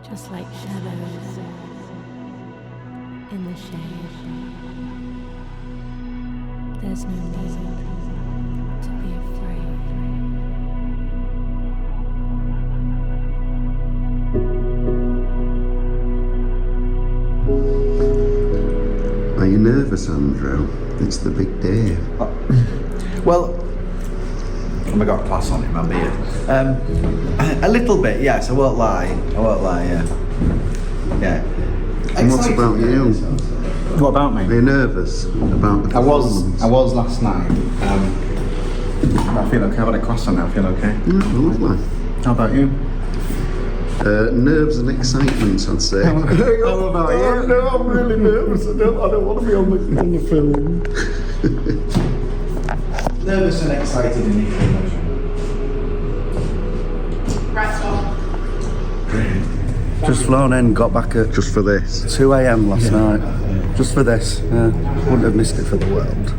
just like shadows in the shade. There's no need to be afraid. Are you nervous, Andrew? It's the big day. Well, I got a class on in my beard. A little bit, yes. I won't lie. Yeah. And what's about you? What about me? Are you nervous about the I performance? was last night. I feel okay. I've had a croissant now. I feel okay. Lovely. How about you? Nerves and excitement, I'd say. How about you? No, I'm really nervous. I don't want to be on the film. Nervous and excited in equal measure. Right, so. Just flown in, got back at just for this 2 a.m. last night. Just for this. Wouldn't have missed it for the world.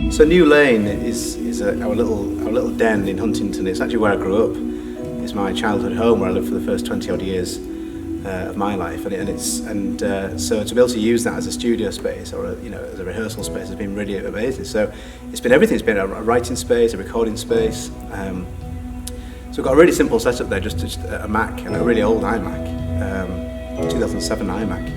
So New Lane is our little den in Huntington. It's actually where I grew up. It's my childhood home where I lived for the first 20 odd years of my life, so to be able to use that as a studio space or as a rehearsal space has been really amazing. So it's been everything. It's been a writing space, a recording space. So we've got a really simple setup there, just a Mac and a really old iMac, 2007 iMac.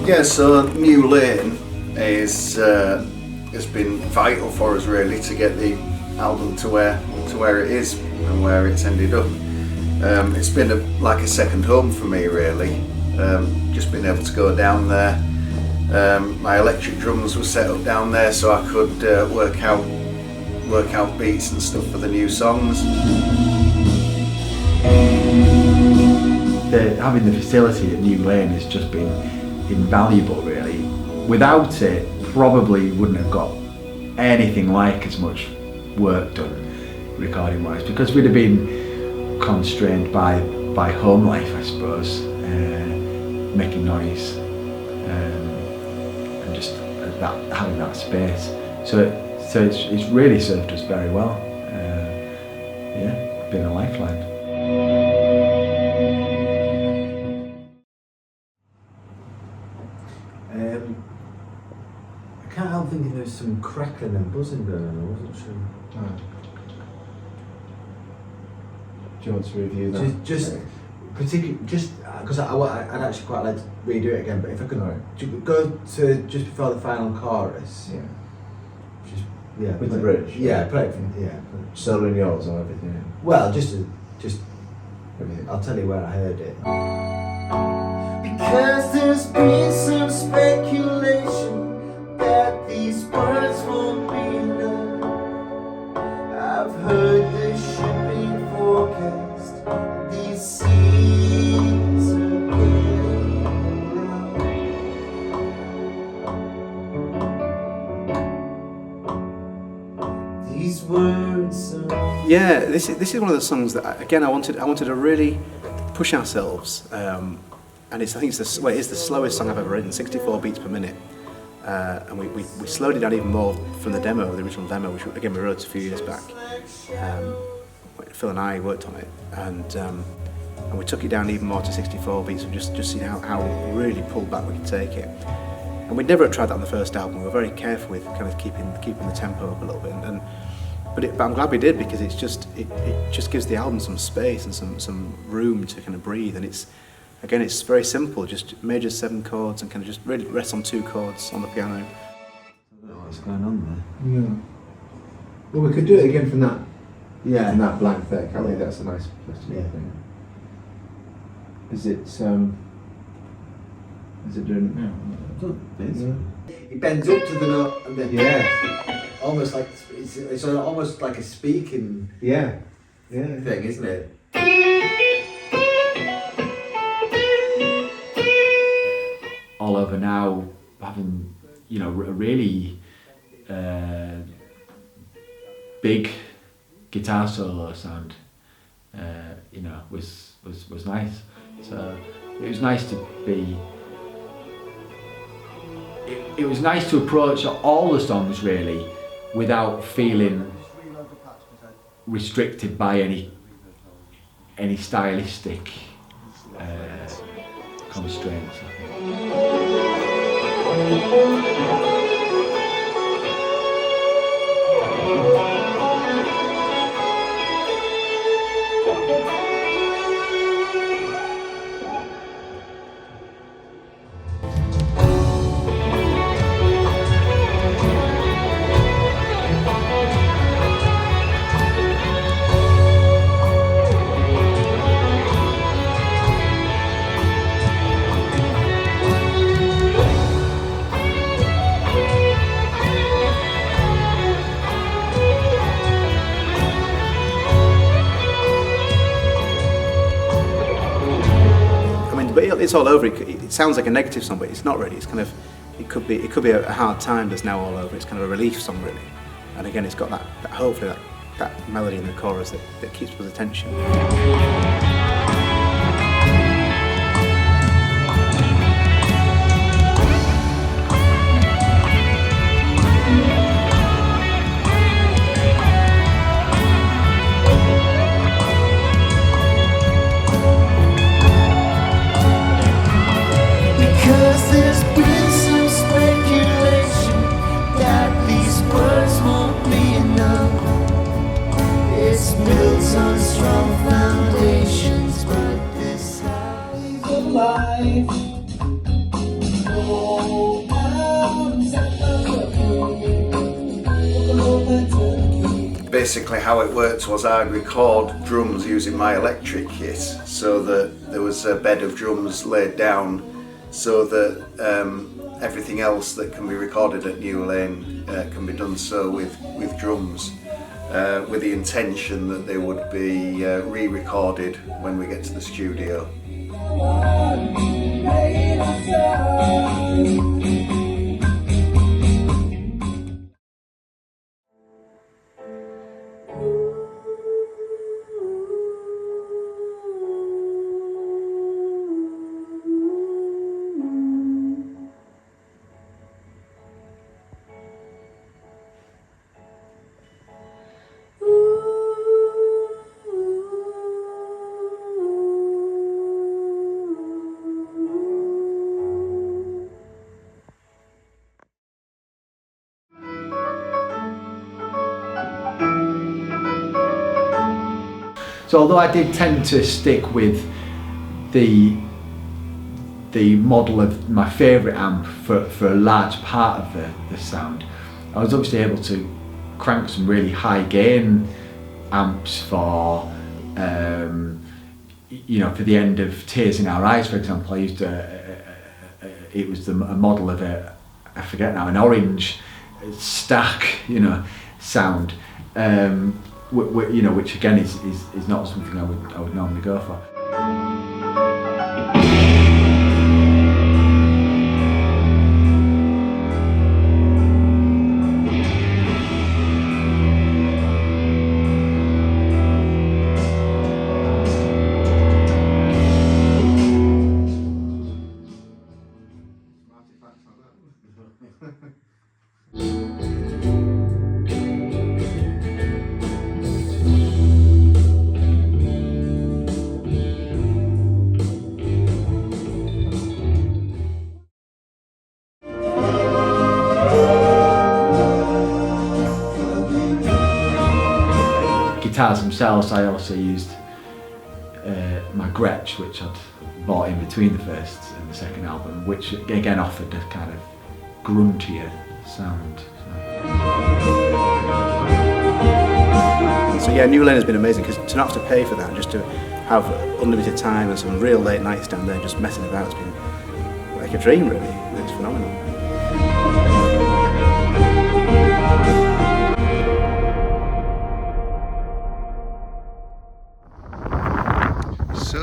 Yeah, so New Lane has been vital for us really to get the album to where it is and where it's ended up. It's been like a second home for me really. Just being able to go down there. My electric drums were set up down there so I could work out beats and stuff for the new songs. Having the facility at New Lane has just been invaluable really. Without it, probably wouldn't have got anything like as much work done recording wise, because we'd have been constrained by home life, I suppose, making noise and just having that space. So it's really served us very well. Been a lifeline. I can't help thinking there was some crackling and buzzing going on. I wasn't sure. Oh. Do you want to review that? Just because I'd actually quite like to redo it again. But if I could go to just before the final chorus. Yeah. With the bridge. Yeah, play it. Solo in yours or everything. Well, just Everything. I'll tell you where I heard it. Because there's been some speculation that these words won't mean none. I've heard the shipping forecast, these seas are getting low. These words are... Yeah, this is one of the songs that I wanted to really push ourselves. And I think it's the slowest song I've ever written, 64 beats per minute. And we slowed it down even more from the original demo, which again we wrote a few years back. Phil and I worked on it, and we took it down even more to 64 beats, and just seeing how really pulled back we could take it. And we'd never tried that on the first album. We were very careful with kind of keeping the tempo up a little bit, but I'm glad we did, because it just gives the album some space and some room to kind of breathe, and it's very simple, just major 7 chords and kind of just really rests on 2 chords on the piano. I don't know what's going on there. Yeah. Well, we could do it again from that. Yeah. From that blank thing. I think that's a nice place to do Yeah. it. Is it doing? He bends up to the note and then Yeah. almost like it's almost like a speaking Yeah. Yeah. thing, isn't it? All Over Now, having a really big guitar solo sound, was nice. So it was nice to be. It was nice to approach all the songs really without feeling restricted by any stylistic constraints, I think. But it's all over. It sounds like a negative song, but it's not really. It's kind of, it could be a hard time that's now all over. It's kind of a relief song, really. And again, it's got that hopefully that melody in the chorus that keeps people's attention. Because there's been some speculation that these words won't be enough. It's built on strong foundations, but this house is alive. Basically how it worked was I'd record drums using my electric kit, so that there was a bed of drums laid down so that everything else that can be recorded at New Lane can be done so with drums, with the intention that they would be re-recorded when we get to the studio. So although I did tend to stick with the model of my favourite amp for a large part of the sound, I was obviously able to crank some really high gain amps for for the end of Tears in Our Eyes, for example. I used it was a model of I forget now, an orange stack sound. Which again is not something I would normally go for. Guitars themselves, I also used my Gretsch, which I'd bought in between the first and the second album, which again offered a kind of gruntier sound. So yeah, New Lane has been amazing because to not have to pay for that, and just to have unlimited time and some real late nights down there just messing about. It's been like a dream, really. It's phenomenal. So,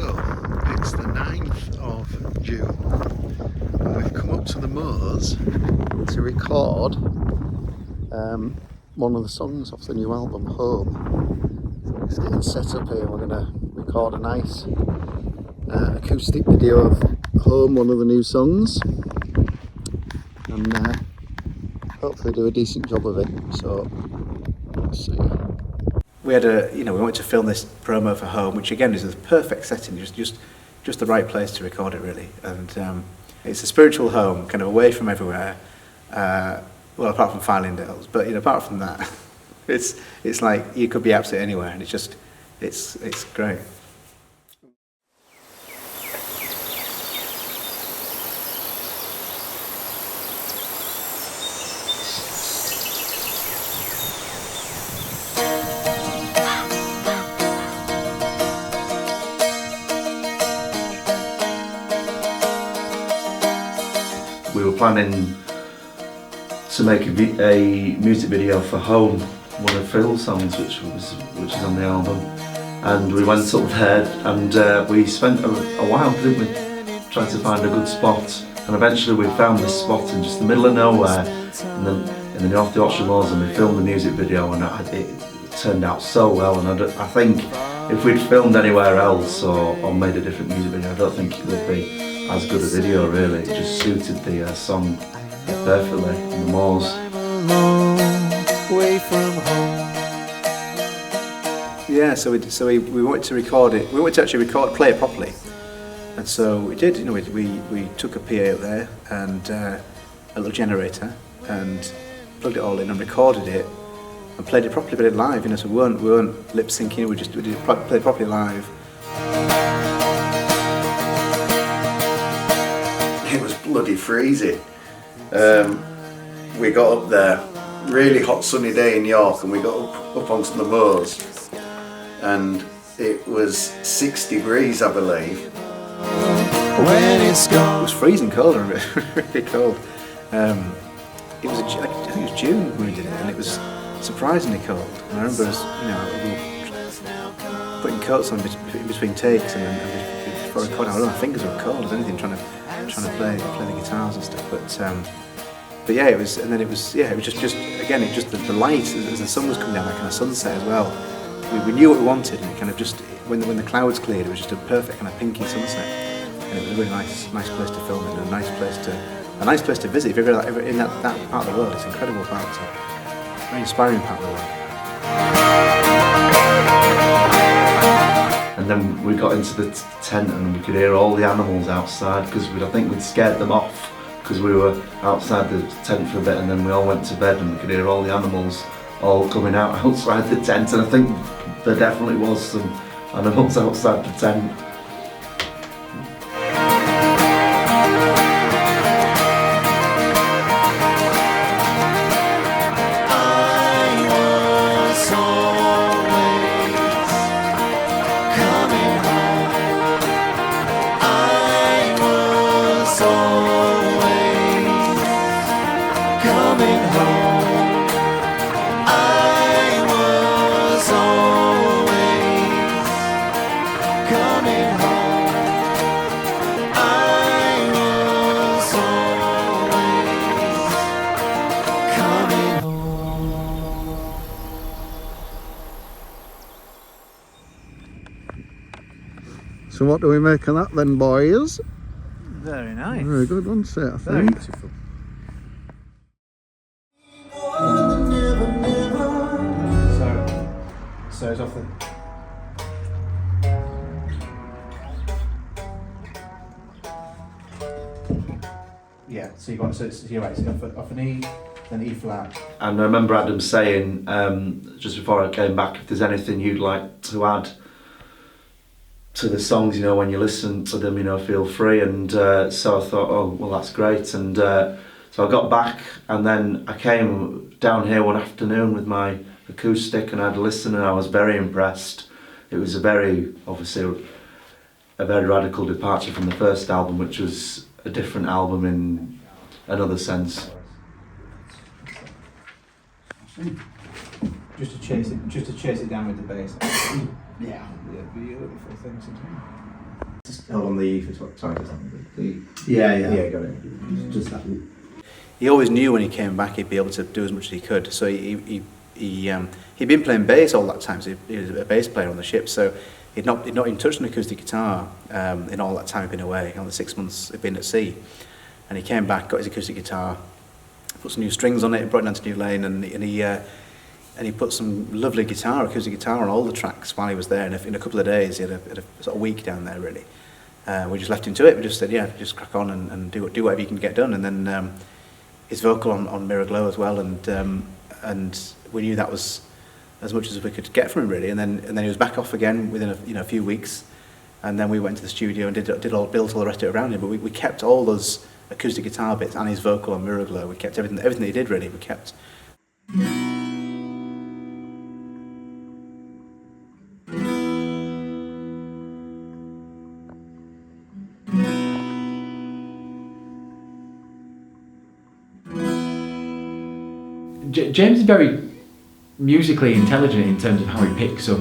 it's the 9th of June and we've come up to the moors to record one of the songs off the new album, Home. So it's getting set up here. We're going to record a nice acoustic video of Home, one of the new songs, and hopefully do a decent job of it. So, let's see. We had we wanted to film this promo for Home, which again is the perfect setting, just the right place to record it, really. And it's a spiritual home, kind of away from everywhere. Well, apart from Filingdales, but apart from that, it's like you could be absolutely anywhere, and it's great. We were planning to make a music video for Home, one of Phil's songs, which is on the album, and we went up there and we spent a while, didn't we, trying to find a good spot, and eventually we found this spot in just the middle of nowhere in the North Yorkshire Moors, and we filmed the music video, and it turned out so well. And I think if we'd filmed anywhere else or made a different music video, I don't think it would be as good a video, really. It just suited the song perfectly in the moors. Away from home. Yeah, so we wanted to record it. We wanted to actually play it properly, and so we did. We took a PA up there and a little generator and plugged it all in and recorded it and played it properly, but it live. So we weren't lip syncing. We did play it properly live. It was bloody freezing. We got up there, really hot sunny day in York, and we got up onto the moors, and it was 6 degrees, I believe. When it's It gone. was freezing cold, really cold. It was I think it was June when we did it, and it was surprisingly cold. And I remember us, we were putting coats on in between takes, and before recording, my fingers were cold as anything, trying to play the guitars and stuff. But yeah, it was just again, the light as the sun was coming down, that kind of sunset as well. We knew what we wanted, and it kind of just when the clouds cleared, it was just a perfect kind of pinky sunset, and it was a really nice place to film it, and a nice place to visit. If you're ever in that part of the world, it's an incredible part, a very inspiring part of the world. And then we got into the tent and we could hear all the animals outside, because I think we'd scared them off because we were outside the tent for a bit, and then we all went to bed and we could hear all the animals all coming out outside the tent, and I think there definitely was some animals outside the tent. So what do we make of that then, boys? Very nice. Very good, wasn't it, I Very think? beautiful. So it's off the. Yeah, so you're right, so off an E, then E flat. And I remember Adam saying, just before I came back, if there's anything you'd like to add to the songs, when you listen to them, feel free. And so I thought, oh, well, that's great. And so I got back, and then I came down here one afternoon with my acoustic and I had a listen, and I was very impressed. it was obviously a very radical departure from the first album, which was a different album in another sense. Just to chase it down with the bass. Yeah. Beautiful things to do. Held on the E for sorry, Yeah, got it. Just that. He always knew when he came back he'd be able to do as much as he could. So he'd been playing bass all that time. So he was a bass player on the ship. So he'd not even touched an acoustic guitar in all that time he'd been away. On the 6 months he'd been at sea, and he came back, got his acoustic guitar, put some new strings on it, brought it down to New Lane, and he put some lovely acoustic guitar on all the tracks while he was there. And in a couple of days, he had a sort of week down there really. We just left him to it. We just said, yeah, just crack on and do whatever you can get done. And then his vocal on Mirror Glow as well, and we knew that was as much as we could get from him really. And then he was back off again within a few weeks. And then we went to the studio and built all the rest of it around him. But we kept all those acoustic guitar bits and his vocal on Mirror Glow. We kept everything that he did really. We kept. James is very musically intelligent in terms of how he picks up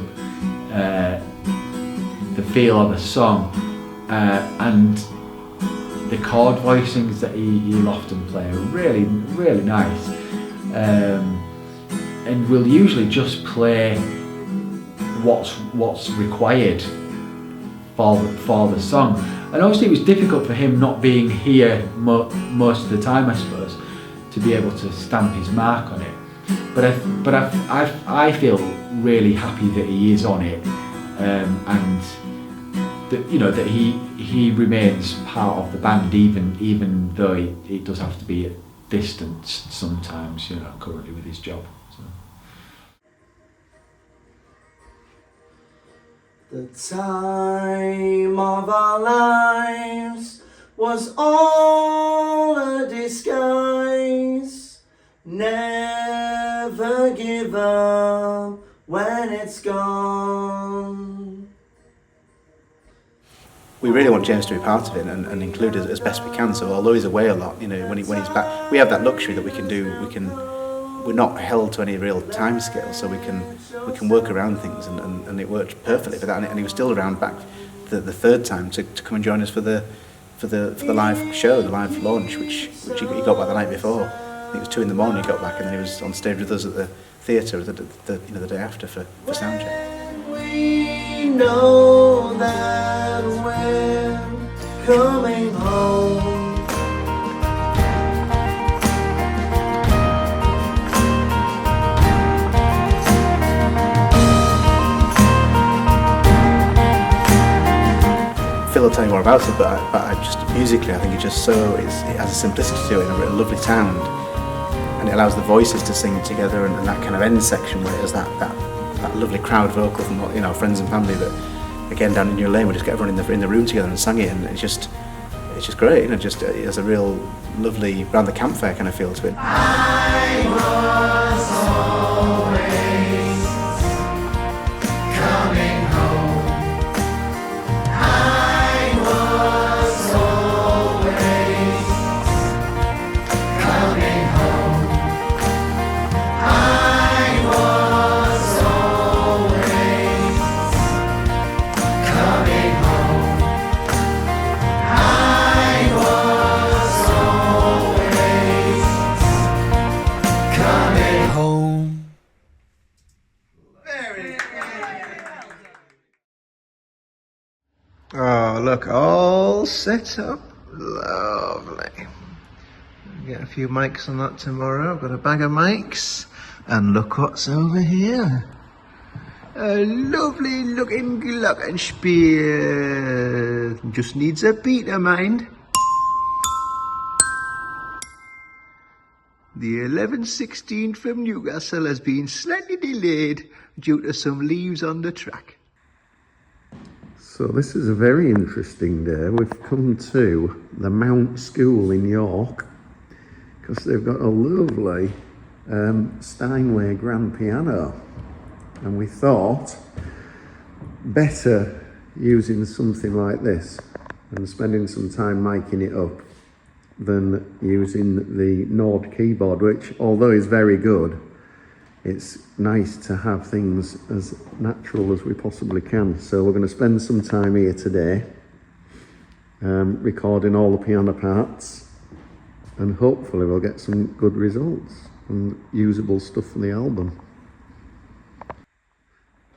the feel of a song, and the chord voicings that he'll often play are really, really nice, and will usually just play what's required for the song. And obviously it was difficult for him not being here most of the time, I suppose, to be able to stamp his mark on it. But I feel really happy that he is on it, and that he remains part of the band, even though it does have to be at distance sometimes, currently with his job. So. The time of our lives was all a disguise. Never give up when it's gone. We really want James to be part of it and include us as best we can. So although he's away a lot, when he's back, we have that luxury that we're not held to any real time scale, so we can work around things, and it worked perfectly for that. And he was still around back the third time to come and join us for the live show, the live launch, which he got back the night before. I think it was 2 a.m. he got back, and then he was on stage with us at the theatre the day after for soundcheck. We know that we're coming home. Phil will tell you more about it, but I just musically, I think it has a simplicity to it and a lovely sound, and it allows the voices to sing together, and that kind of end section where it has that lovely crowd vocal from friends and family that, again, down in New Lane, we just get everyone in the room together and sang it, and it's just great. It has a real lovely round the campfire kind of feel to it. I was always coming home. I was always coming home. I was always coming home. I was always coming home. Oh, look, all set up. Lovely. Get a few mics on that tomorrow. I've got a bag of mics. And look what's over here. A lovely looking glockenspiel. Just needs a beat of mind. The 11:16 from Newcastle has been slightly delayed due to some leaves on the track. So this is a very interesting day. We've come to the Mount School in York because they've got a lovely Steinway grand piano, and we thought better using something like this and spending some time miking it up than using the Nord keyboard, which, although is very good, it's nice to have things as natural as we possibly can. So we're going to spend some time here today recording all the piano parts, and hopefully we'll get some good results and usable stuff for the album.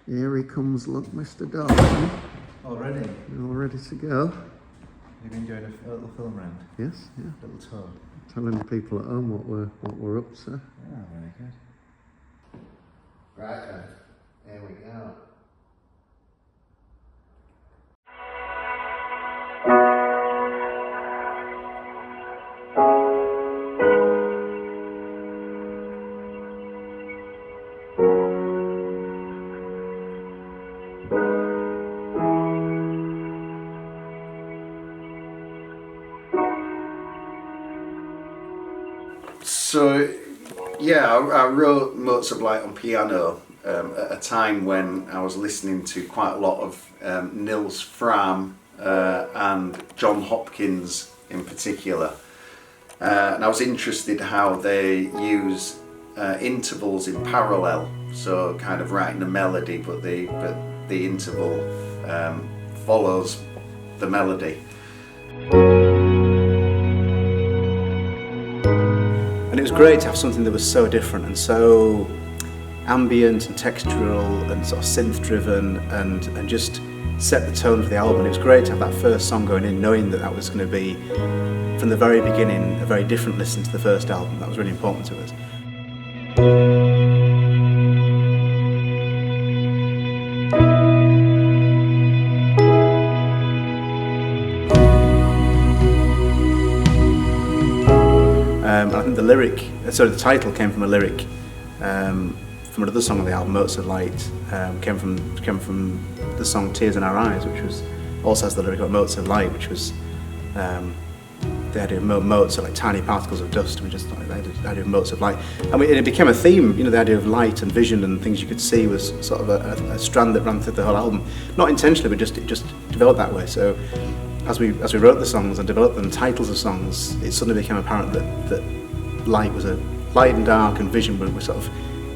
Here he comes, look, Mr. Dawson. Already? All ready to go. You've been doing a little film round, Yes, yeah. a little tour. Telling the people at home what we're up to. Oh, very good. Right then, here we go. So, yeah, I wrote Motes of Light on piano at a time when I was listening to quite a lot of Nils Frahm and John Hopkins in particular. And I was interested how they use intervals in parallel, so kind of writing a melody, but the interval follows the melody. And it was great to have something that was so different and so ambient and textural and sort of synth driven and just set the tone for the album. It was great to have that first song going in, knowing that that was going to be, from the very beginning, a very different listen to the first album. That was really important to us. I think the title came from a lyric from another song on the album, Motes of Light. Came from the song Tears in Our Eyes, which also has the lyric about motes of light, which was the idea of motes are like tiny particles of dust. We just thought the idea of motes of light, and it became a theme. You know, the idea of light and vision and things you could see was sort of a strand that ran through the whole album, not intentionally, but it just developed that way. So as we wrote the songs and developed them, titles of songs, it suddenly became apparent that light and dark and vision were sort of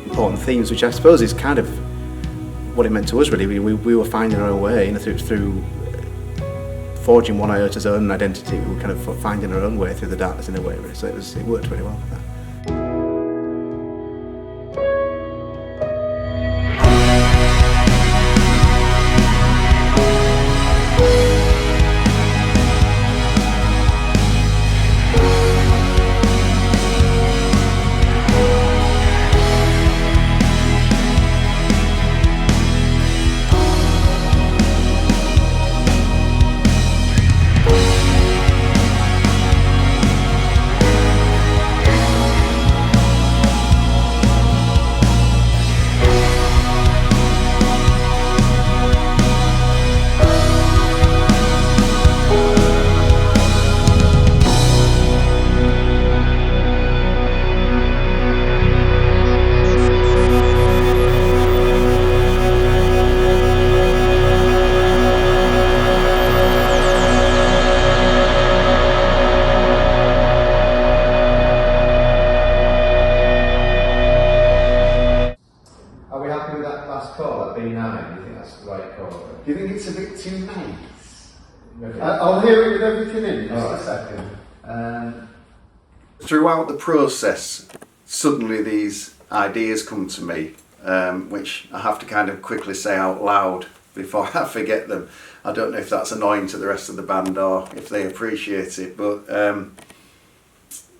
important themes, which I suppose is kind of what it meant to us, really. We were finding our own way, you know, through forging One Iota's own identity. We were kind of finding our own way through the darkness in a way, really. So it worked really well for that. Do you think it's a bit too nice? I'll hear it with everything in just a second. Throughout the process, suddenly these ideas come to me, which I have to kind of quickly say out loud before I forget them. I don't know if that's annoying to the rest of the band or if they appreciate it, but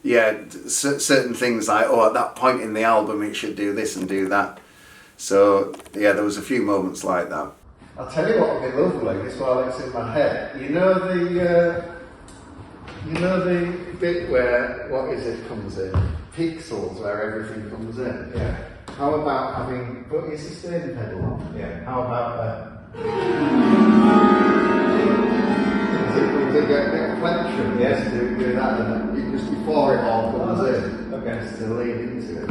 yeah, certain things like, oh, at that point in the album it should do this and do that. So yeah, there was a few moments like that. I'll tell you what would be lovely, this while it's in my head. You know the bit where, what is it, comes in? Pixels, where everything comes in. Yeah. How about having, but it's a sustain pedal on. Yeah. How about to get a bit of flexion? Yes. Do that, and then just before it all comes in. Okay. Just to lead into it.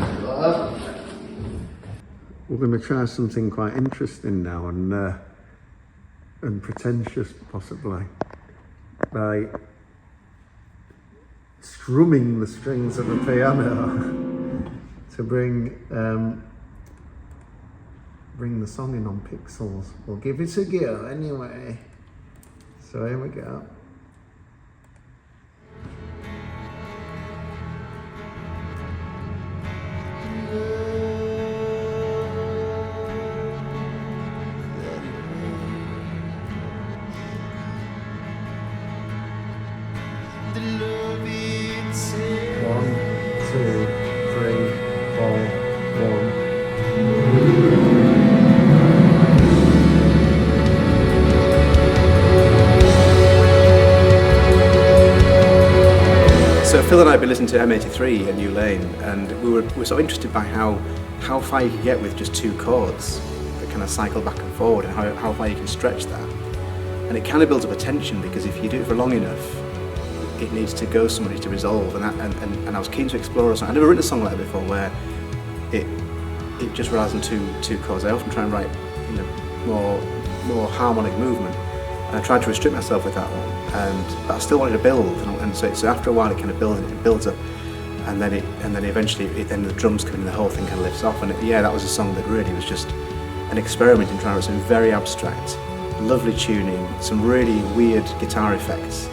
We're going to try something quite interesting now, and and pretentious, possibly, by strumming the strings of the piano to bring the song in on Pixels. We'll give it a go anyway. So here we go. One, two, three, four, one. So Phil and I have been listening to M83 and New Lane, and we were sort of interested by how far you can get with just two chords that kind of cycle back and forward, and how far you can stretch that. And it kind of builds up a tension, because if you do it for long enough, it needs to go somewhere to resolve. And I was keen to explore a song. I've never written a song like that before, where it just relies on two chords. I often try and write, you know, more harmonic movement. And I tried to restrict myself with that one, but I still wanted to build, and so after a while it kind of builds up, and then eventually then the drums come in and the whole thing kind of lifts off. And that was a song that really was just an experiment in trying to write something very abstract, lovely tuning, some really weird guitar effects.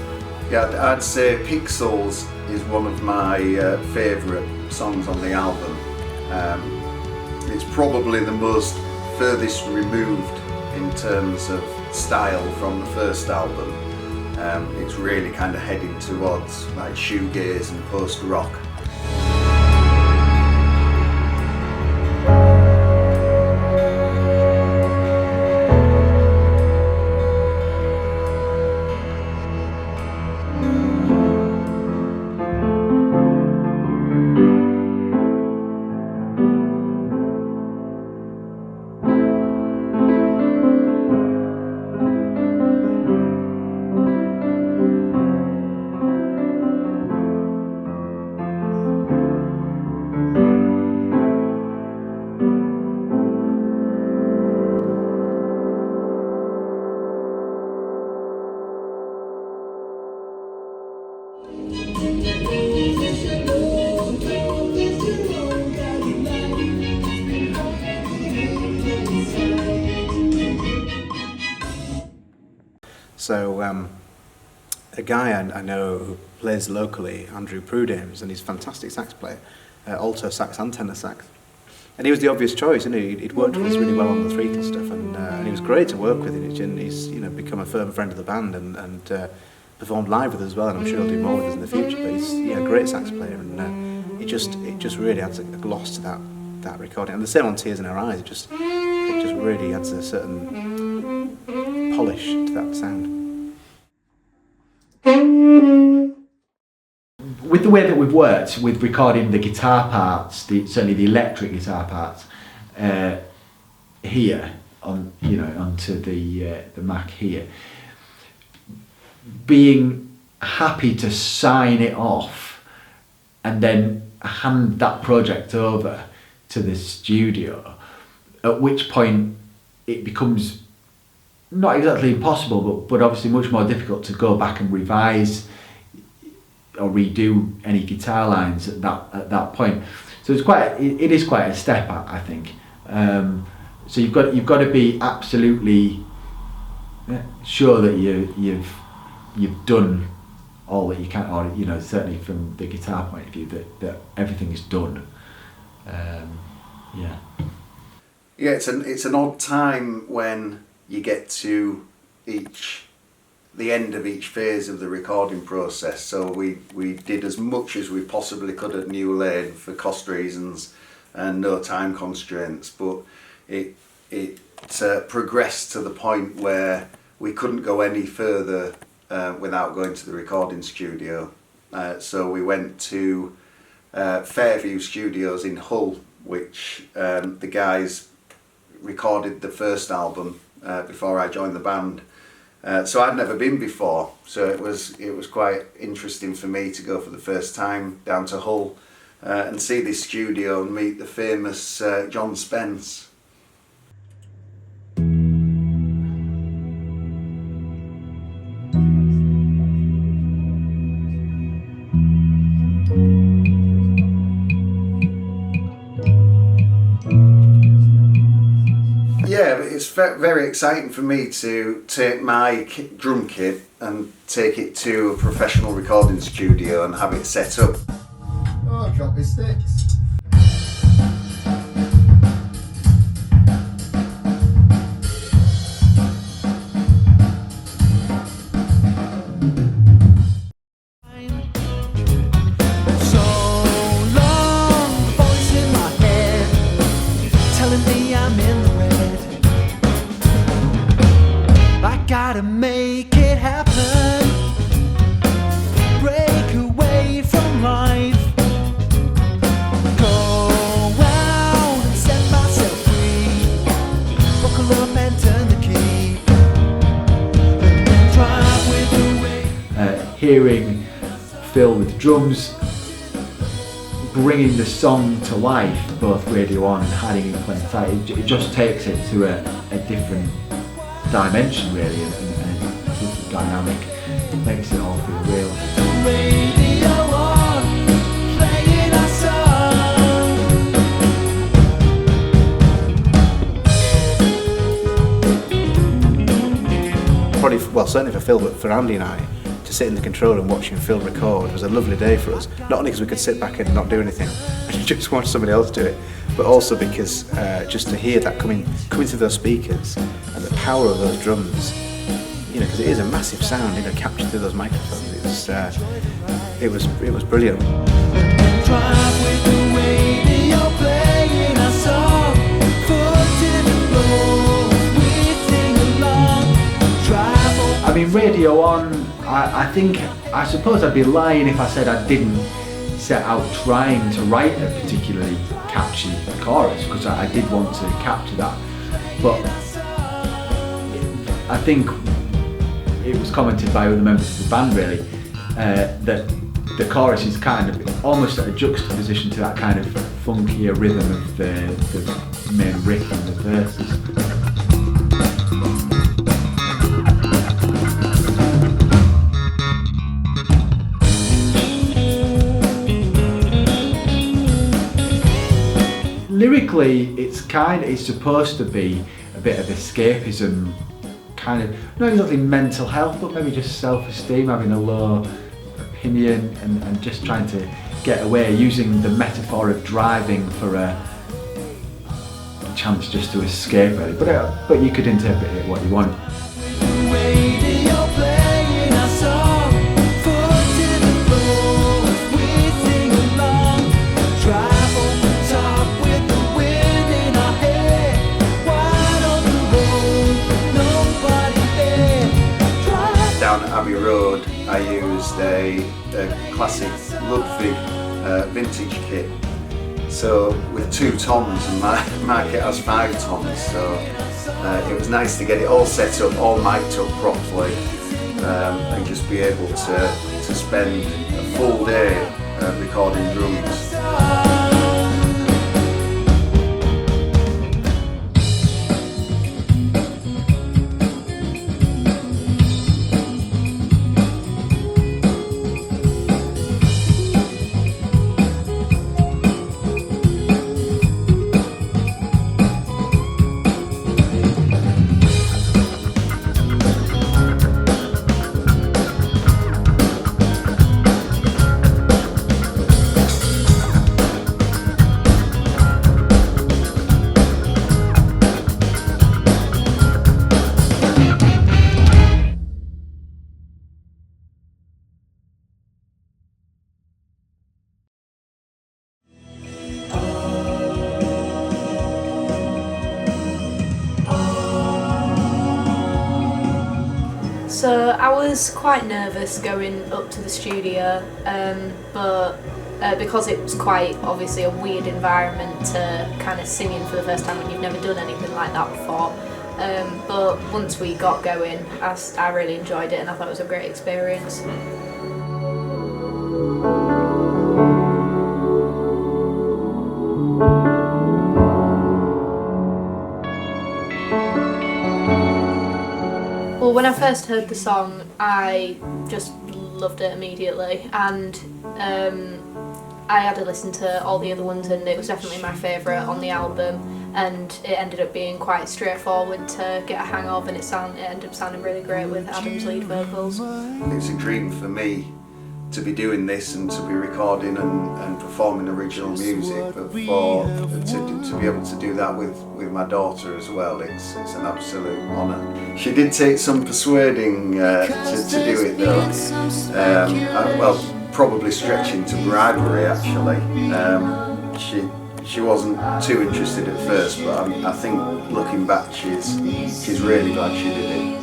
Yeah, I'd say Pixels is one of my favourite songs on the album. It's probably the most furthest removed in terms of style from the first album. It's really kind of heading towards like shoegaze and post-rock. So a guy I know who plays locally, Andrew Prudames, and he's a fantastic sax player, alto sax and tenor sax. And he was the obvious choice, and he'd worked with us really well on the treacle stuff, and he was great to work with. And he's become a firm friend of the band and performed live with us as well. And I'm sure he'll do more with us in the future. But he's a great sax player, and it just really adds a gloss to that recording. And the same on Tears in Our Eyes. It just really adds a certain polish to that sound. With the way that we've worked with recording the guitar parts, certainly the electric guitar parts, here onto the Mac here, being happy to sign it off and then hand that project over to the studio, at which point it becomes not exactly impossible, but obviously much more difficult to go back and revise or redo any guitar lines at that point. So it is quite a step, I think. So you've got to be absolutely sure that you've done all that you can, or certainly from the guitar point of view, that everything is done. Yeah, it's an odd time when you get to the end of each phase of the recording process. So we did as much as we possibly could at New Lane for cost reasons and no time constraints, but it progressed to the point where we couldn't go any further without going to the recording studio. So we went to Fairview Studios in Hull, which the guys recorded the first album before I joined the band. So I'd never been before, so it was quite interesting for me to go for the first time down to Hull and see this studio and meet the famous John Spence. very exciting for me to take my drum kit and take it to a professional recording studio and have it set up. Oh, drop his sticks. So long, the voice in my head telling me I'm in the red. I gotta make it happen, break away from life, go out and set myself free, buckle up and turn the key, and then drive with the wind. Hearing Phil with drums, bringing the song to life, both Radio On and Hiding in Plain Sight, it just takes it to a different dimension really, and a different dynamic. It makes it all feel real. Radio on, playing our song. Probably, well, certainly for Phil, but for Andy and I, to sit in the control and watching Phil record was a lovely day for us. Not only because we could sit back and not do anything and just watch somebody else do it, but also because just to hear that coming through those speakers and the power of those drums, you know, because it is a massive sound, you know, captured through those microphones. It was brilliant. Drive with the radio, playing our song. Foot in the floor, we sing along. Drive over. I mean, Radio On, I suppose I'd be lying if I said I didn't set out trying to write a particularly catchy chorus, because I did want to capture that. But I think it was commented by other members of the band really, that the chorus is kind of almost at a juxtaposition to that kind of funkier rhythm of the main riff and the verses. Lyrically, it's supposed to be a bit of escapism, kind of, not exactly mental health, but maybe just self-esteem, having a low opinion and just trying to get away, using the metaphor of driving for a chance just to escape really. But you could interpret it what you want. Radio playing our song. Foot in the floor, we sing along. Drive over top with the wind in our hair. Wide on the road, nobody there. Drive. Down at Abbey Road, I used a classic Ludwig vintage kit. So with 2 toms, and my kit has 5 toms, so it was nice to get it all set up, all mic'd up properly, and just be able to spend a full day recording drums. So I was quite nervous going up to the studio, but because it was quite obviously a weird environment to kind of sing in for the first time when you've never done anything like that before. But once we got going, I really enjoyed it and I thought it was a great experience. Well, when I first heard the song, I just loved it immediately, and I had to listen to all the other ones, and it was definitely my favourite on the album. And it ended up being quite straightforward to get a hang of, and it ended up sounding really great with Adam's lead vocals. It's a dream for me to be doing this and to be recording and performing original music, but to be able to do that with my daughter as well, it's an absolute honour. She did take some persuading to do it though. Well, probably stretching to bribery actually. She wasn't too interested at first, but I think looking back, she's really glad she did it.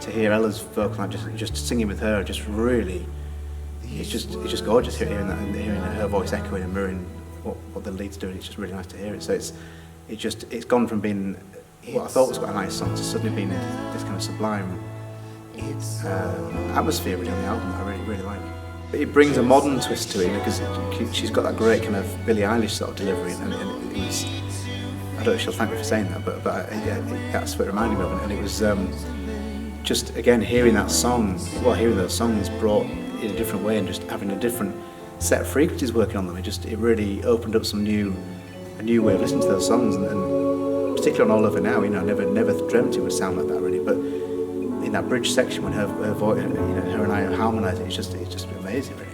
To hear Ella's vocal, like just singing with her, just really, it's just gorgeous hearing that and hearing her voice echoing and mirroring what the lead's doing. It's just really nice to hear it. So it's gone from being what I thought was quite a nice song to suddenly being this kind of sublime atmosphere really on the album that I really like. But it brings a modern twist to it because she's got that great kind of Billie Eilish sort of delivery, and it was, I don't know if she'll thank me for saying that, but yeah, that's what it reminded me of, and it was just again hearing those songs brought in a different way, and just having a different set of frequencies working on them. It really opened up a new way of listening to those songs, and particularly on All Over Now, I never dreamt it would sound like that really, but in that bridge section when her voice, her and I harmonise it, it's just amazing really.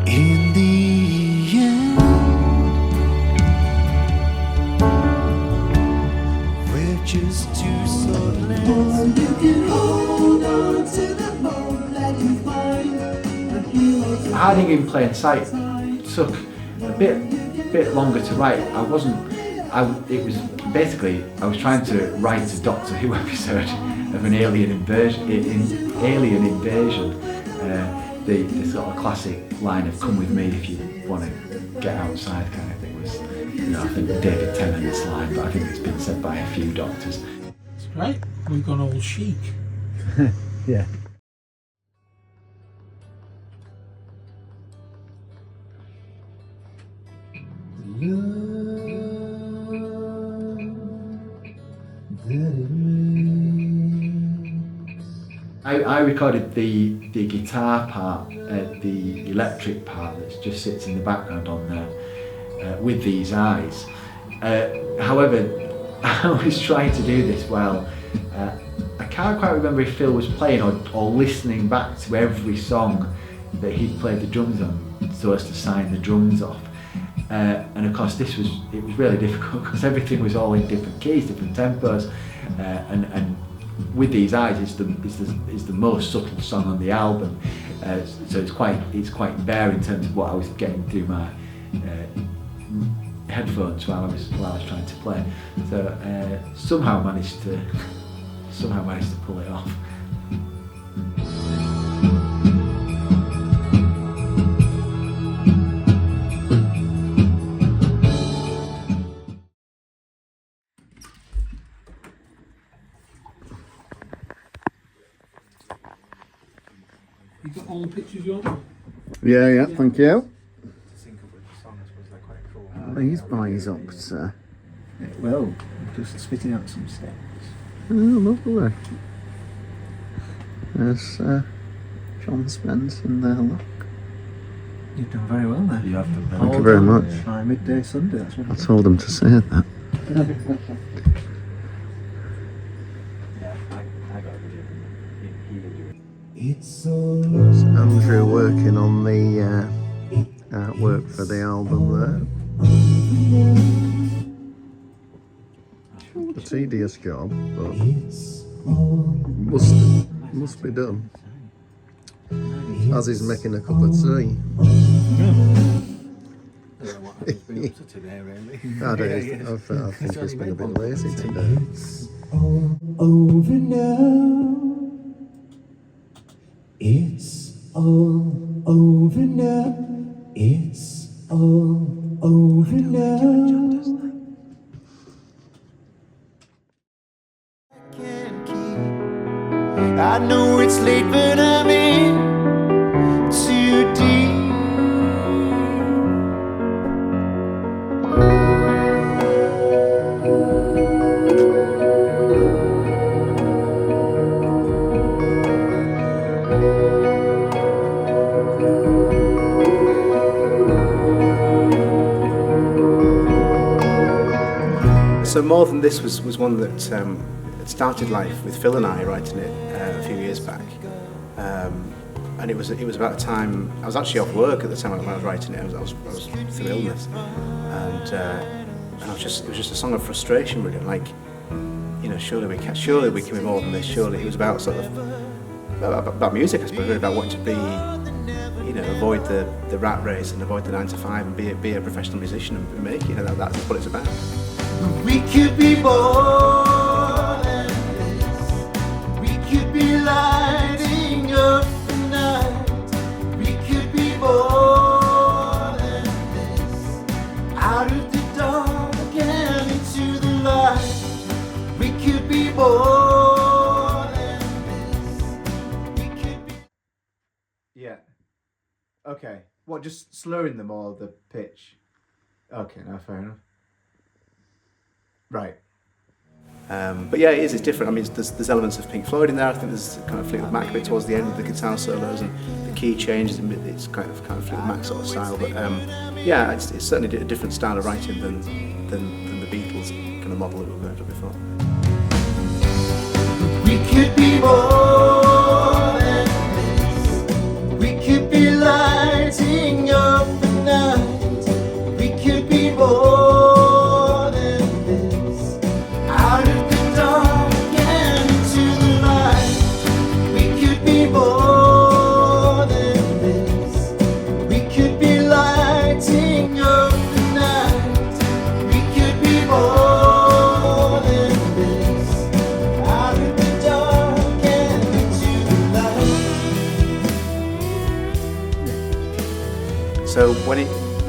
In the end, we're just two soulless. You can hold on to the hope that you find. Hiding in Plain Sight took a bit longer to write. I was trying to write a Doctor Who episode of an alien invasion. The sort of classic line of "Come with me if you want to get outside" kind of thing was, I think David Tennant's line, but I think it's been said by a few Doctors. That's right. We've gone all chic. Yeah. I recorded the guitar part, the electric part that just sits in the background on there, with These Eyes. However, I was trying to do this while I can't quite remember if Phil was playing or listening back to every song that he'd played the drums on so as to sign the drums off. And of course it was really difficult because everything was all in different keys, different tempos, and With These Eyes is the most subtle song on the album, so it's quite bare in terms of what I was getting through my headphones while I was trying to play. So somehow managed to pull it off. You got all the pictures you want? Yeah, thank you. These boys up, sir. Well, just spitting out some steps. Oh, lovely. There's John Spence in there, look. You've done very well there. You have done Thank you very much. By midday Sunday, that's what I told them to say that. It's all It's Andrew working on the artwork for the album there. A tedious job, but must be done. As he's making a cup of tea. I think he's been a bit lazy today. over now. It's all over now. It's all over now. I know it's late, but I'm in too deep. So More Than This was one that had started life with Phil and I writing it a few years back, and it was about a time I was actually off work at the time when I was writing it. I was through illness, and I was just, it was just a song of frustration really, like, you know, surely we can be more than this. Surely it was about sort of about music, I suppose, really about wanting to be, you know, avoid the rat race and avoid the 9 to 5 and be a professional musician and make it. You know, that's what it's about. We could be more than this. We could be lighting up the night. We could be more than this. Out of the dark and into the light. We could be more than this. We could be. Yeah. Okay. What, just slurring them or the pitch? Okay, no, fair enough. Right. But yeah, it's different. I mean, there's elements of Pink Floyd in there. I think there's kind of Fleetwood Mac a bit towards the end with the guitar solos and the key changes. It's kind of Fleetwood Mac sort of style. But yeah, it's certainly a different style of writing than the Beatles kind of model that we were going for before. We could be more than this. We could be lighting up the night. We could be more. So when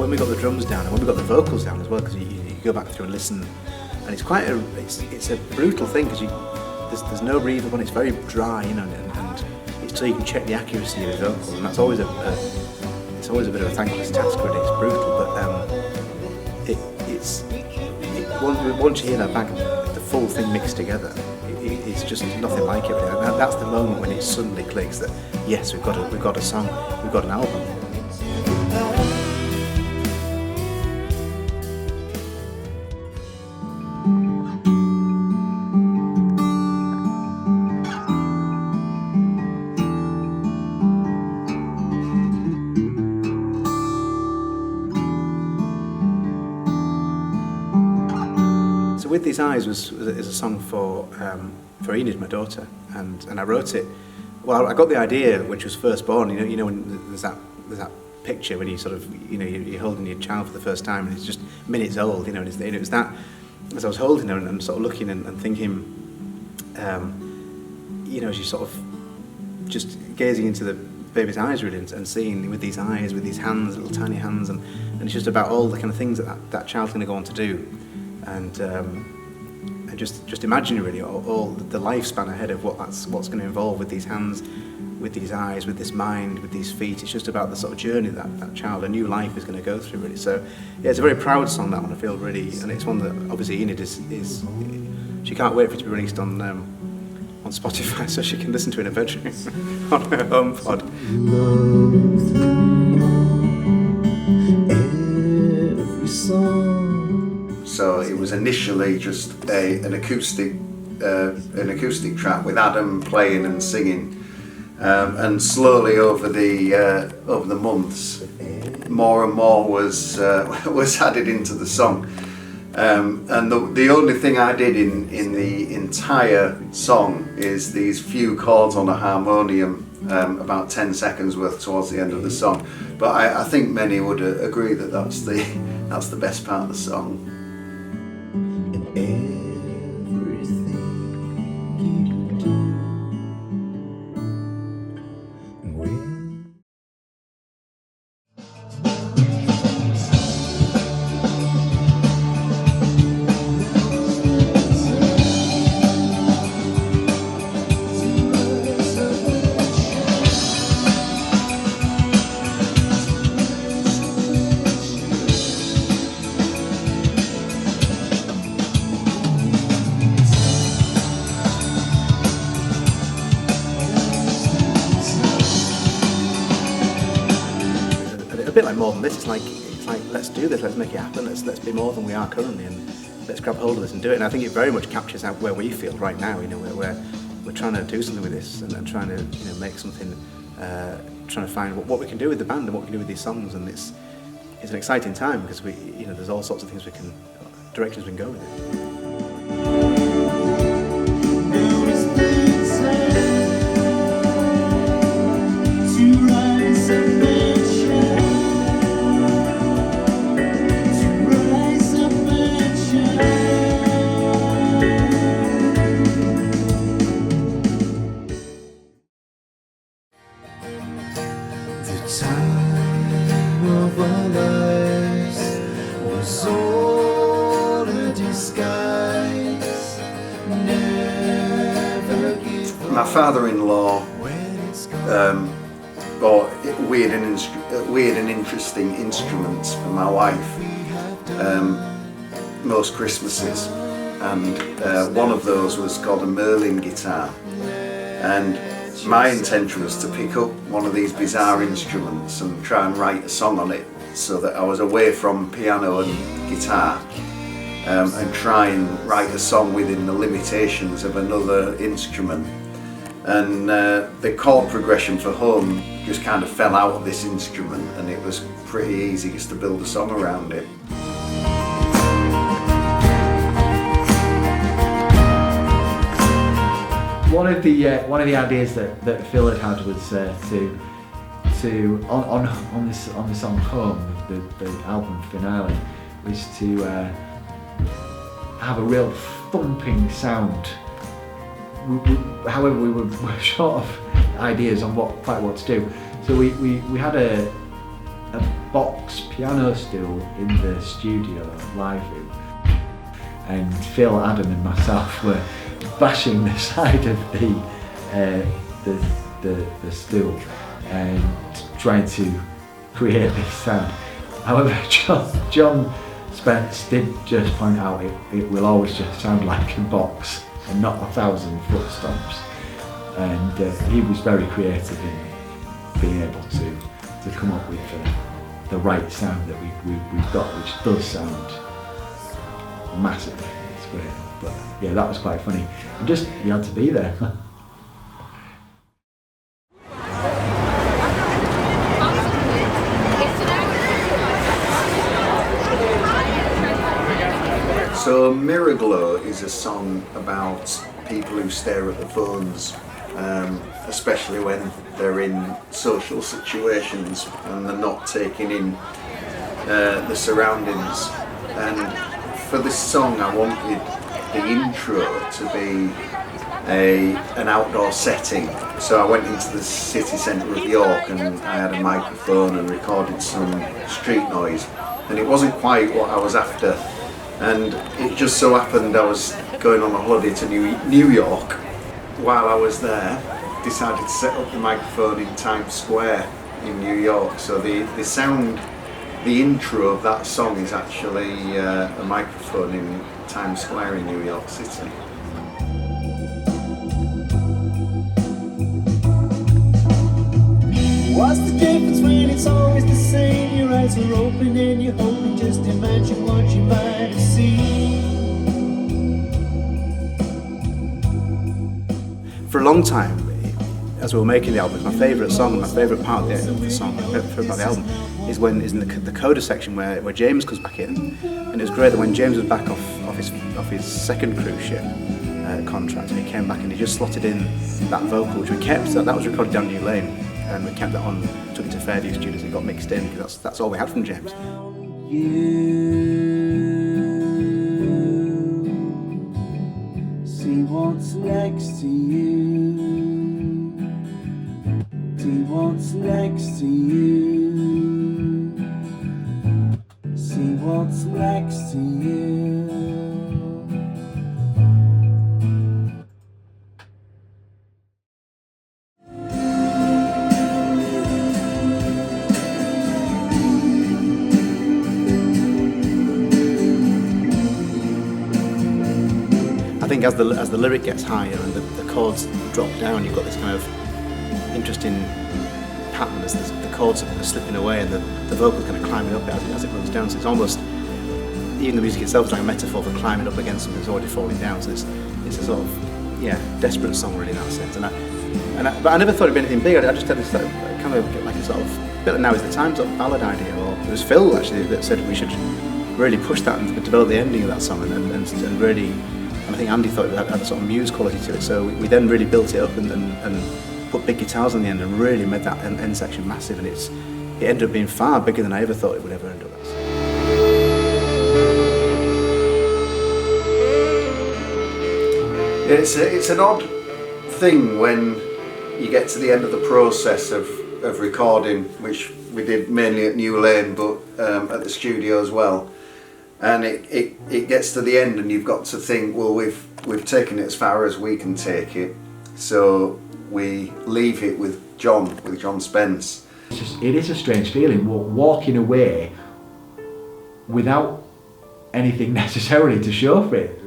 we got the drums down and when we got the vocals down as well, because you go back through and listen, and it's quite it's a brutal thing because there's no reverb on it. It's very dry, you know, and it's so you can check the accuracy of the vocals, and that's always it's always a bit of a thankless task really. It's brutal, but once you hear that back, the full thing mixed together, it's just nothing like it really. And that's the moment when it suddenly clicks that yes, we've got a song, we've got an album. With These Eyes is a song for Enid, my daughter, and I wrote it. Well, I got the idea when she was first born. You know when there's that picture when you sort of, you know, you're holding your child for the first time and it's just minutes old, you know, and it was that as I was holding her and sort of looking and thinking, you know, she's sort of just gazing into the baby's eyes really and seeing with these eyes, with these hands, little tiny hands, and it's just about all the kind of things that child's going to go on to do. And just imagine really all the lifespan ahead of what's going to involve with these hands, with these eyes, with this mind, with these feet. It's just about the sort of journey that child, a new life, is going to go through really. So yeah, it's a very proud song, that one, I feel really, and it's one that obviously Enid is she can't wait for it to be released on Spotify so she can listen to it in her bedroom on her HomePod. Every song. So it was initially just an acoustic track with Adam playing and singing, and slowly over the months, more and more was added into the song. And the only thing I did in the entire song is these few chords on a harmonium, about 10 seconds worth towards the end of the song. But I think many would agree that that's the best part of the song. a bit like more than this. It's like let's do this, let's make it happen, let's be more than we are currently, and let's grab hold of this and do it. And I think it very much captures out where we feel right now. You know, where we're trying to do something with this and trying to make something, trying to find what we can do with the band and what we can do with these songs. And it's an exciting time because there's all sorts of things directions we can go with it. My father-in-law bought weird and interesting instruments for my wife most Christmases, and one of those was called a Merlin guitar, and my intention was to pick up one of these bizarre instruments and try and write a song on it so that I was away from piano and guitar, and try and write a song within the limitations of another instrument. And the chord progression for Home just kind of fell out of this instrument, and it was pretty easy just to build a song around it. One of the ideas that Phil had was to on the song Home, the album finale, was to have a real thumping sound. However, we were short of ideas on what to do, so we had a box piano stool in the studio live room, and Phil, Adam, and myself were bashing the side of the stool and trying to create this sound. However, John Spence did just point out it will always just sound like a box and not 1,000 foot stomps, and he was very creative in being able to come up with the right sound that we've got, which does sound massive. It's great, but yeah, that was quite funny. And just you had to be there. So Mirror Glow is a song about people who stare at the phones, especially when they're in social situations and they're not taking in the surroundings. And for this song I wanted the intro to be an outdoor setting. So I went into the city centre of York and I had a microphone and recorded some street noise, and it wasn't quite what I was after. And it just so happened I was going on a holiday to New York. While I was there, decided to set up the microphone in Times Square in New York. So the sound, the intro of that song is actually a microphone in Times Square in New York City. What's the difference when it's always the same? Your eyes are open and you're hoping, just imagine what you might have seen. For a long time, as we were making the album, my favourite song, my favourite part of the song, my favourite part of the album, is in the coda section where James comes back in. And it was great that when James was back off his second cruise ship contract, and he came back and he just slotted in that vocal, which we kept. That was recorded down New Lane. And we kept that on, took it to Fairview Studios and got mixed in, because that's all we had from James. You see what's next to you. See what's next to you. See what's next to you. I think as the lyric gets higher and the chords drop down, you've got this kind of interesting pattern as the chords are slipping away and the vocal's kind of climbing up as it runs down. So it's almost, even the music itself is like a metaphor for climbing up against something that's already falling down. So it's a sort of, desperate song really in that sense. But I never thought it'd be anything big. I just had this kind of like a sort of bit of Now Is the Time sort of ballad idea. Or it was Phil actually that said we should really push that and develop the ending of that song and really. And I think Andy thought it had a sort of Muse quality to it. So we then really built it up and put big guitars on the end and really made that end section massive. And it ended up being far bigger than I ever thought it would ever end up as. It's an odd thing when you get to the end of the process of recording, which we did mainly at New Lane, but at the studio as well. And it gets to the end, and you've got to think, well, we've taken it as far as we can take it, so we leave it with John Spence. It is a strange feeling walking away without anything necessarily to show for it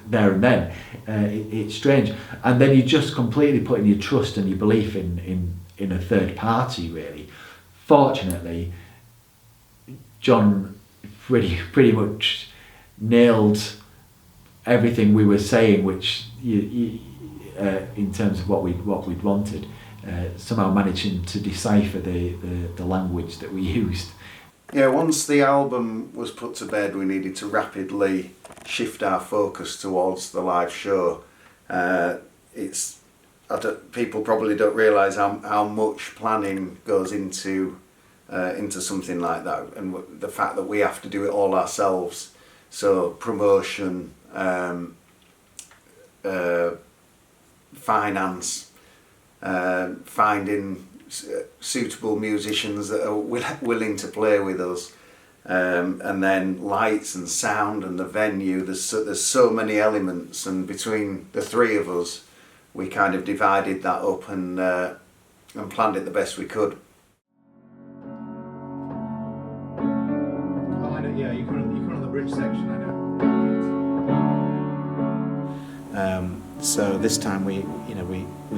there and then. It's strange, and then you're just completely putting your trust and your belief in a third party. Really, fortunately, John pretty much nailed everything we were saying, which in terms of what we'd wanted, somehow managing to decipher the language that we used. Yeah, once the album was put to bed, we needed to rapidly shift our focus towards the live show. People probably don't realise how much planning goes into something like that, and the fact that we have to do it all ourselves. So promotion, finance, finding suitable musicians that are willing to play with us, and then lights and sound and the venue. There's so many elements, and between the three of us, we kind of divided that up and planned it the best we could. Yeah, you put on the bridge section, I know. So this time we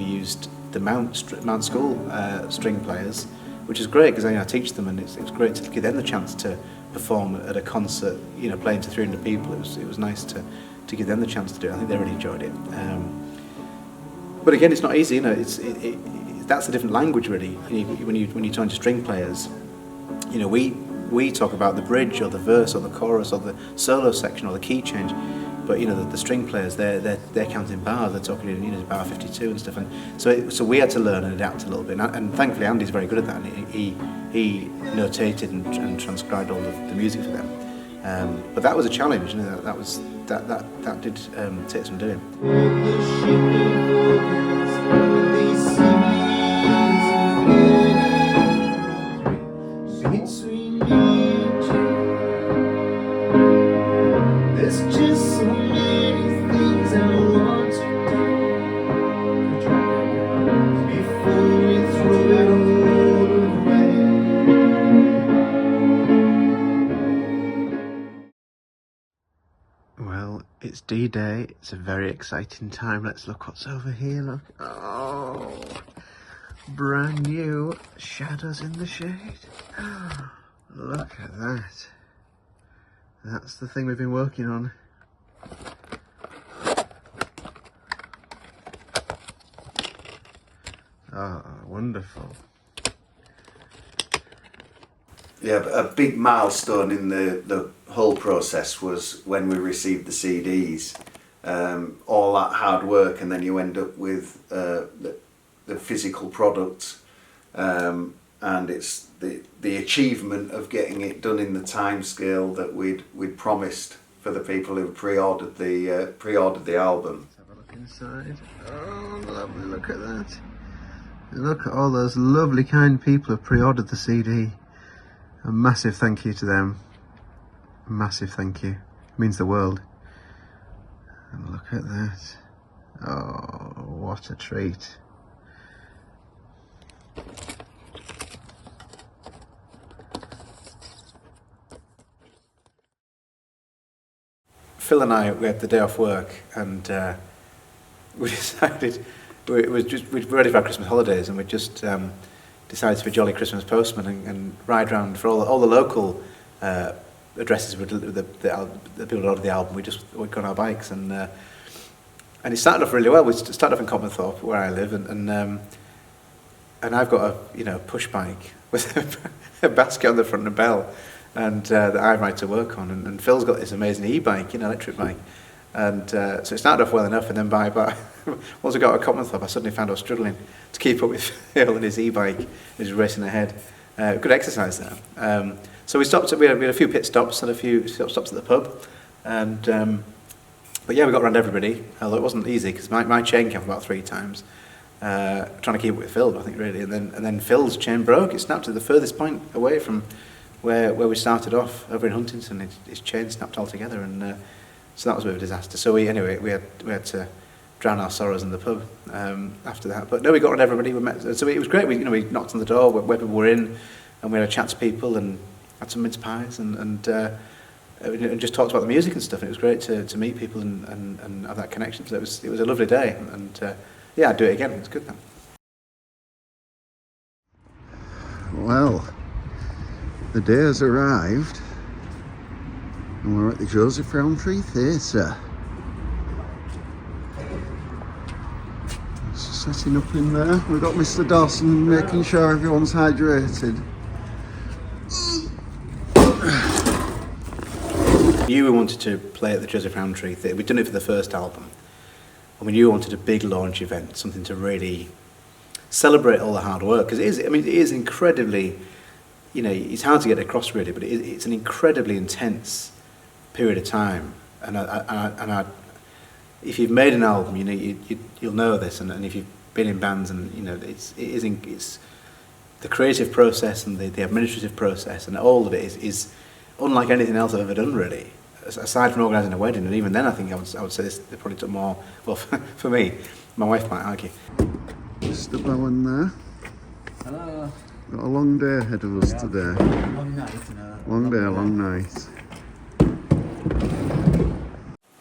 used the Mount School string players, which is great because I teach them, and it's great to give them the chance to perform at a concert, playing to 300 people. It was nice to give them the chance to do it. I think they really enjoyed it. But again, it's not easy. That's a different language really. When you turn to string players, we talk about the bridge or the verse or the chorus or the solo section or the key change, but the string players they're counting bars. They're talking in bar 52 and stuff, and so we had to learn and adapt a little bit. And thankfully Andy's very good at that. And he notated and transcribed all the music for them. But that was a challenge. That did take some doing. Well, it's D-Day. It's a very exciting time. Let's look what's over here. Look. Oh, brand new Shadows in the Shade. Look at that. That's the thing we've been working on. Oh, wonderful. Yeah, a big milestone in the whole process was when we received the CDs. All that hard work, and then you end up with the physical product, and it's the achievement of getting it done in the time scale that we'd promised for the people who pre-ordered the album. Let's have a look inside. Oh, lovely! Look at that. Look at all those lovely, kind people who pre-ordered the CD. A massive thank you to them. A massive thank you. It means the world. And look at that. Oh, what a treat. Phil and I, we had the day off work, and we decided we're ready for our Christmas holidays, and we just decided to be a jolly Christmas postman and ride around for all the local addresses with the people who ordered the album. We'd go on our bikes and it started off really well. We started off in Copmanthorpe, where I live, and I've got a push bike with a basket on the front and a bell, and that I ride to work on. And Phil's got this amazing e-bike, electric bike, and so it started off well enough. And then by once I got to Copmanthorpe, I suddenly found I was struggling to keep up with Phil and his e-bike. He was racing ahead. Good exercise there. So we stopped. We had a few pit stops and a few stops at the pub, and. But yeah, we got around everybody, although it wasn't easy because my chain came about 3 times, trying to keep it with Phil, I think, really. And then Phil's chain broke. It snapped at the furthest point away from where we started off over in Huntington. His chain snapped altogether, and so that was a bit of a disaster. So we had to drown our sorrows in the pub after that. But no, we got around everybody. We met, so it was great. We knocked on the door where people were in, and we had a chat to people and had some mince pies and just talked about the music and stuff. And it was great to meet people and have that connection. So it was a lovely day, and yeah, I'd do it again. It was good then. Well, the day has arrived and we're at the Joseph Rowntree Theatre. Setting up in there. We've got Mr. Dawson making sure everyone's hydrated. We knew we wanted to play at the Joseph Rowntree Theatre. We'd done it for the first album, and we knew we wanted a big launch event, something to really celebrate all the hard work. Because it is incredibly, it's hard to get across really, but it's an incredibly intense period of time. And if you've made an album, you'll know this, and if you've been in bands, and it's the creative process and the administrative process, and all of it is unlike anything else I've ever done, really. Aside from organising a wedding, and even then I think I would say this, they probably took more, well, for me, my wife might argue. Mr. Bowen there. Hello. Got a long day ahead of us today. Long night and a Long day, long night.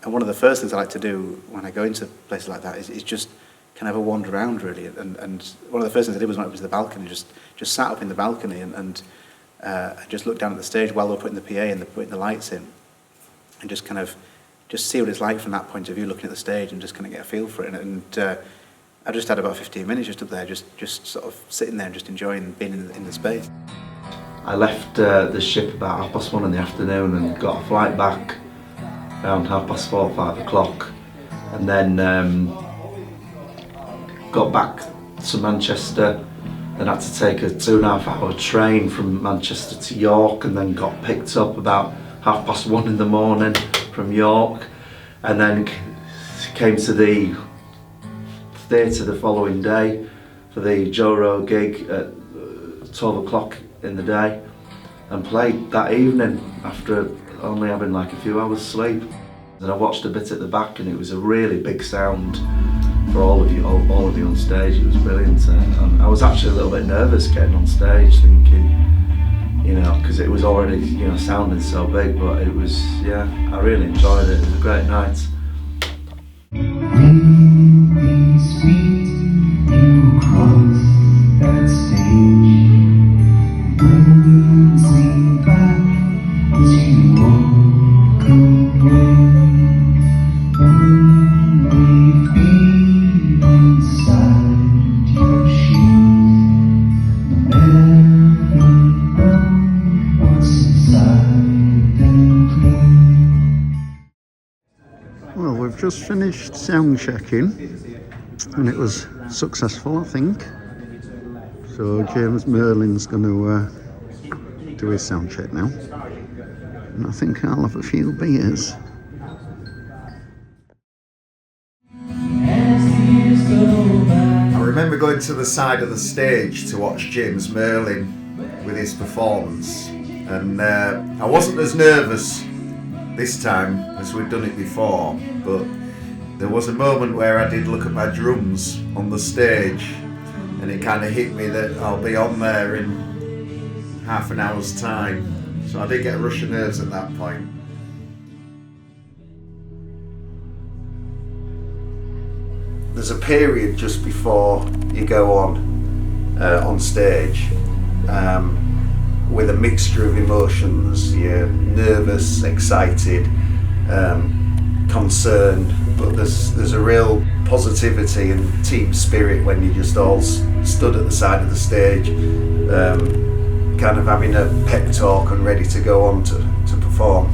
And one of the first things I like to do when I go into places like that is just kind of a wander around, really. And one of the first things I did was when it was the balcony, just sat up in the balcony and just looked down at the stage while they were putting the PA and putting the lights in, and just kind of see what it's like from that point of view, looking at the stage and just kind of get a feel for it. And I just had about 15 minutes just up there, just sort of sitting there and just enjoying being in the space. I left the ship about 1:30 in the afternoon and got a flight back around 4:30, 5 o'clock, and then got back to Manchester. Then had to take a 2.5 hour train from Manchester to York, and then got picked up about 1:30 in the morning from York, and then came to the theatre the following day for the Joe Rowe gig at 12 o'clock in the day, and played that evening after only having like a few hours sleep. And I watched a bit at the back, and it was a really big sound for all of you on stage. It was brilliant. I was actually a little bit nervous getting on stage, thinking, because it was already, sounding so big, but it was, I really enjoyed it. It was a great night. Well, we've just finished sound checking and it was successful, I think. So James Merlin's going to do his sound check now, and I think I'll have a few beers. I remember going to the side of the stage to watch James Merlin with his performance, and I wasn't as nervous this time as we'd done it before, but there was a moment where I did look at my drums on the stage, and it kind of hit me that I'll be on there in half an hour's time, so I did get a rush of nerves at that point. There's a period just before you go on on stage, with a mixture of emotions. You're nervous, excited, concerned, but there's a real positivity and team spirit when you just all stood at the side of the stage, kind of having a pep talk and ready to go on to perform.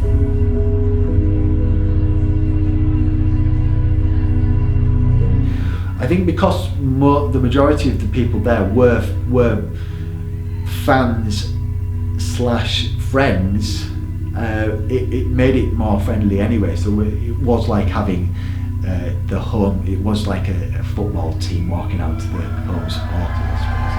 I think because the majority of the people there were fans / friends, it made it more friendly anyway. So it was like having the home. It was like a football team walking out to the home supporters, I suppose.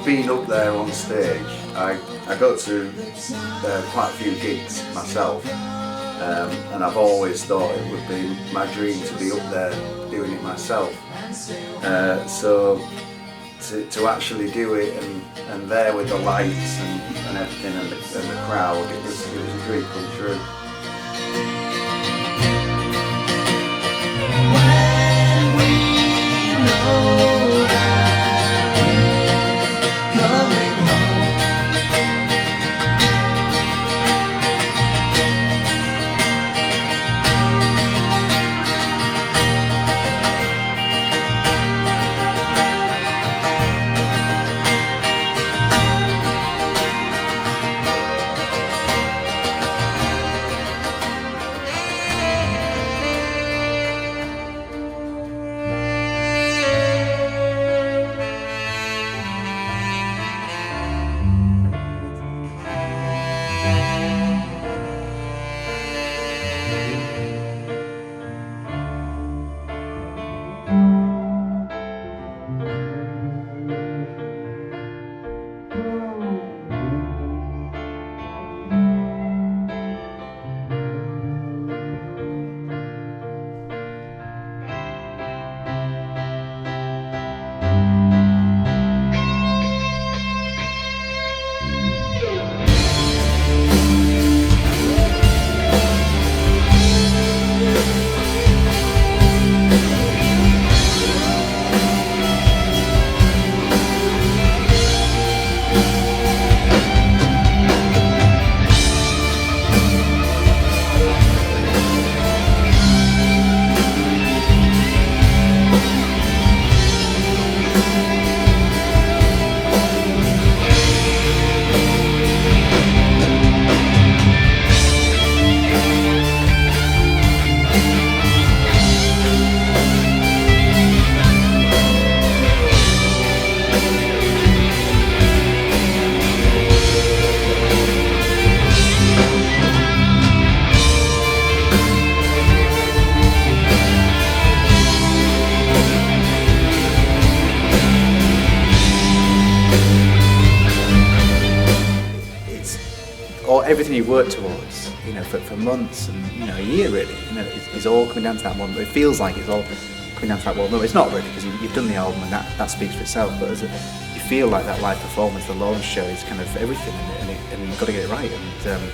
Being up there on stage, I go to quite a few gigs myself, and I've always thought it would be my dream to be up there doing it myself. So to actually do it and there with the lights and everything and the crowd, it was a dream come true. Everything you work towards, you know, for months and, you know, a year really, you know, is all coming down to that one. It feels like it's all coming down to that one. No, it's not really, because you've done the album and that speaks for itself. But you feel like that live performance, the launch show, is kind of everything, and you've got to get it right. And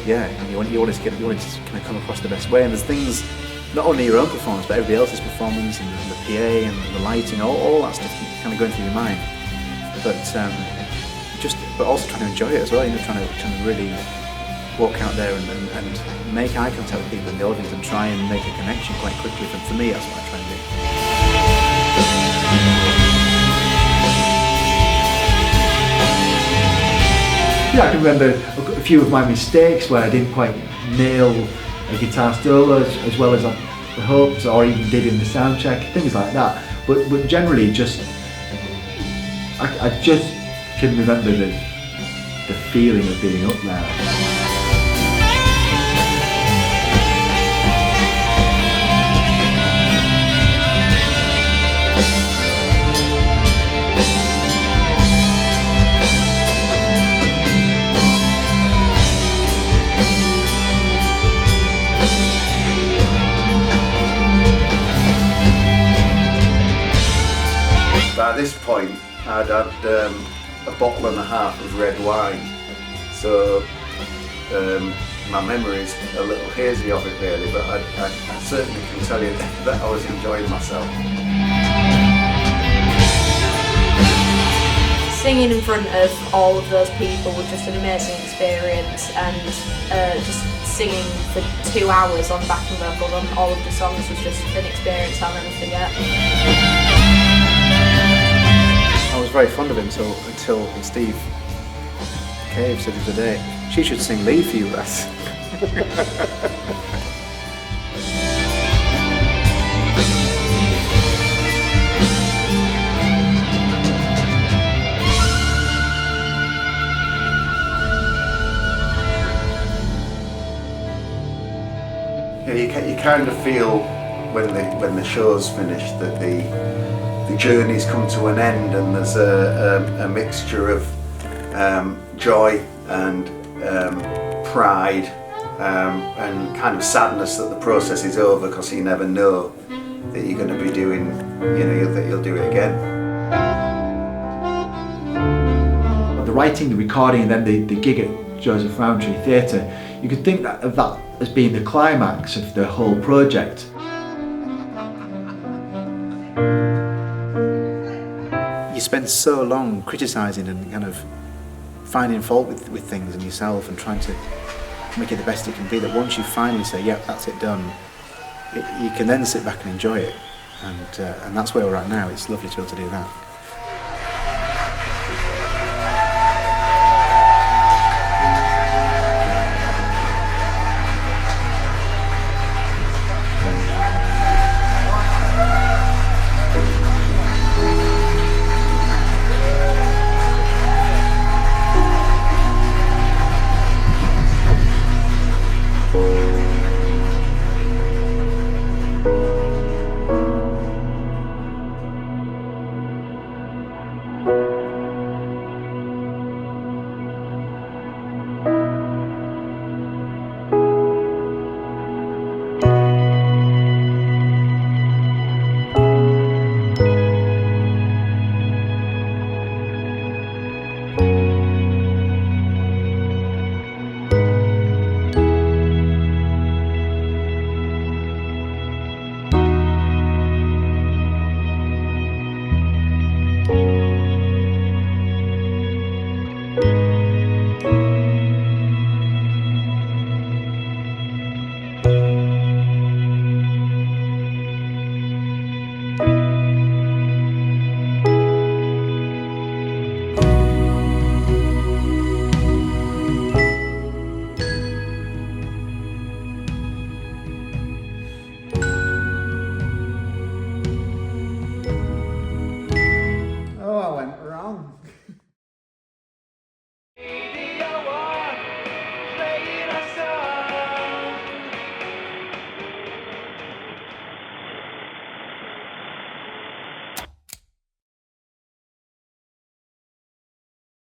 yeah, and you want to kind of come across the best way. And there's things, not only your own performance, but everybody else's performance, and the PA and the lighting, all that stuff kind of going through your mind. But also trying to enjoy it as well, you know, trying to really walk out there and make eye contact with people in the audience and try and make a connection quite quickly. And for me, that's what I try and do. Yeah, I can remember a few of my mistakes where I didn't quite nail a guitar solo as well as hoped or even did in the sound check, things like that. But generally, just I just can remember the feeling of being up there. By this point, I'd had a bottle and a half of red wine, so my memory's a little hazy of it really, but I certainly can tell you that I was enjoying myself. Singing in front of all of those people was just an amazing experience, and just singing for 2 hours on backing vocals on all of the songs was just an experience I'll never forget. I was very fond of him until Steve Cave said the other day, she should sing lead for you, Russ. Yeah, you kind of feel when the show's finished that the journey's come to an end, and there's a mixture of joy and pride and kind of sadness that the process is over, because you never know that you're going to be doing, that you'll do it again. The writing, the recording, and then the gig at Joseph Rowntree Theatre, you could think of that as being the climax of the whole project. You spend so long criticising and kind of finding fault with things and yourself and trying to make it the best it can be, that once you finally say, yep, that's it, done, you can then sit back and enjoy it. And that's where we're at now. It's lovely to be able to do that. Oh, I went wrong.